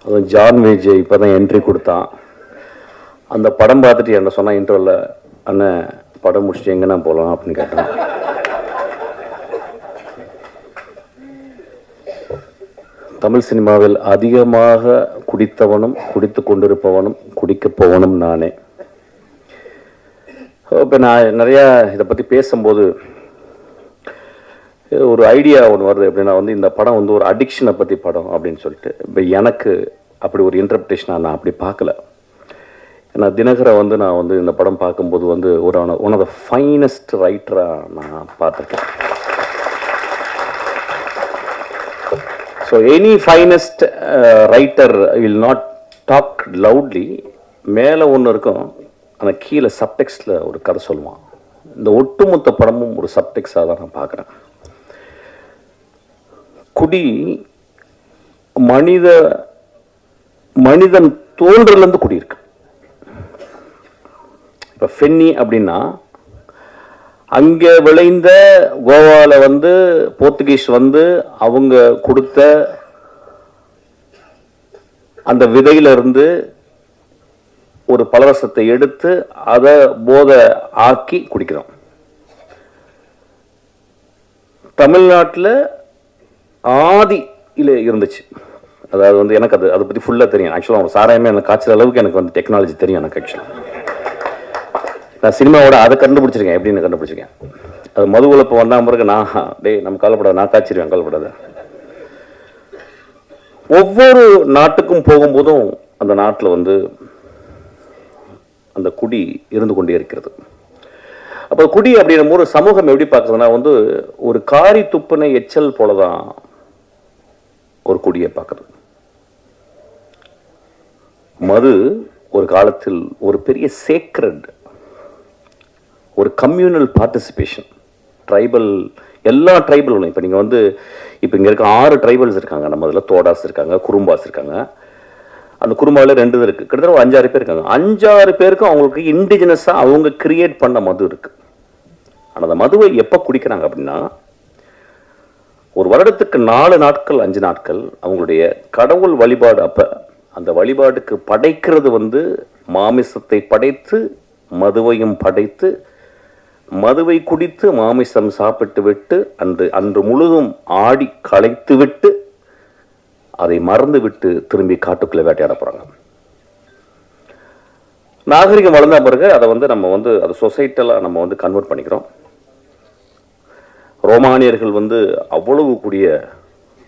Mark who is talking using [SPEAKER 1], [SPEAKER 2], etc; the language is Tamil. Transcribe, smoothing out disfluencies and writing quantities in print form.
[SPEAKER 1] அதுவும் ஜான் விஜய் இப்போ தான் என்ட்ரி கொடுத்தான். அந்த படம் பார்த்துட்டு என்ன சொன்னால் இன்டர்வலில், அண்ணன் படம் முடிச்சுட்டு எங்கன்னா போகலாம் அப்படின்னு கேட்டான். தமிழ் சினிமாவில் அதிகமாக குடித்தவனும் குடித்து கொண்டிருப்பவனும் குடிக்கப் போவனும் நானே. இப்போ நான் நிறையா இதை பற்றி பேசும்போது ஒரு ஐடியா ஒன்று வருது. எப்படின்னா வந்து இந்த படம் வந்து ஒரு அடிக்ஷனை பற்றி படம் அப்படின்னு சொல்லிட்டு. இப்போ எனக்கு அப்படி ஒரு இன்டர்பிரேஷனாக நான் அப்படி பார்க்கல. ஏன்னா தினகரை வந்து நான் வந்து இந்த படம் பார்க்கும்போது வந்து ஒரு ஒன் ஆஃப் த ஃபைனஸ்ட் ரைட்டராக நான் பார்த்துருக்கேன். So any finest writer will not talk loudly. மேலே ஒன்று இருக்கும், அந்த கீழே சப்டெக்ஸ்டில் ஒரு கதை சொல்லுவான். இந்த ஒட்டுமொத்த படமும் ஒரு சப்டெக்ஸாக தான் நான் பார்க்குறேன். குடி மனிதன் தோன்றலேருந்து குடியிருக்கு. இப்போ ஃபென்னி அப்படின்னா அங்கே விளைந்த கோவாவில் வந்து போர்த்துகீஸ் வந்து அவங்க கொடுத்த அந்த விதையிலிருந்து ஒரு பலரசத்தை எடுத்து அதை போதை ஆக்கி குடிக்கிறோம். தமிழ்நாட்டில் ஆதியில் இருந்துச்சு. அதாவது வந்து எனக்கு அதை பற்றி ஃபுல்லாக தெரியும். ஆக்சுவலாக அவங்க சாராயமே எனக்கு காய்ச்சல் அளவுக்கு எனக்கு வந்து டெக்னாலஜி தெரியும். எனக்கு ஆக்சுவலாக நான் சினிமாவோட அதை கண்டுபிடிச்சிருக்கேன். எப்படின்னு கண்டுபிடிச்சிருக்கேன். அது மதுவில் இப்போ வந்தால் பிறகு நான் நம்ம கவலைப்படாது, நான் காய்ச்சிருவேன், கவலைப்படாது. ஒவ்வொரு நாட்டுக்கும் போகும்போதும் அந்த நாட்டில் வந்து அந்த குடி இருந்து கொண்டே இருக்கிறது. அப்போ குடி அப்படின்ற ஒரு சமூகம் எப்படி பார்க்குறதுனா வந்து ஒரு காரி துப்புனை எச்சல் போலதான் ஒரு குடியை பார்க்குறது. மது ஒரு காலத்தில் ஒரு பெரிய சேக்ரட், ஒரு கம்யூனல் பார்ட்டிசிபேஷன். ட்ரைபல், எல்லா ட்ரைபலும் இப்போ நீங்கள் வந்து இப்போ இங்கே இருக்க 6 ட்ரைபல்ஸ் இருக்காங்க. நம்ம அதில் தோடாஸ் இருக்காங்க, குறும்பாஸ் இருக்காங்க. அந்த குறும்பாவில் 2 இருக்குது. கிட்டத்தட்ட 5-6 பேர் இருக்காங்க. 5-6 பேருக்கும் அவங்களுக்கு இண்டிஜினஸாக அவங்க கிரியேட் பண்ண மது இருக்குது. ஆனால் அந்த மதுவை எப்போ குடிக்கிறாங்க அப்படின்னா, ஒரு வருடத்துக்கு 4 நாட்கள் 5 நாட்கள் அவங்களுடைய கடவுள் வழிபாடு. அப்போ அந்த வழிபாடுக்கு படைக்கிறது வந்து மாமிசத்தை படைத்து மதுவையும் படைத்து மதுவை குடித்து மாமிசம் சாப்பிட்டு விட்டு அன்று முழுதும் ஆடி களைத்து விட்டு அதை மறந்து விட்டு திரும்பி காட்டுக்குள்ளே வேட்டையாட போறாங்க. நாகரிகம் வளர்ந்த பிறகு அதை வந்து நம்ம வந்து அது சொசைட்டலாக நம்ம வந்து கன்வெர்ட் பண்ணிக்கிறோம். ரோமானியர்கள் வந்து அவ்வளவு கூடிய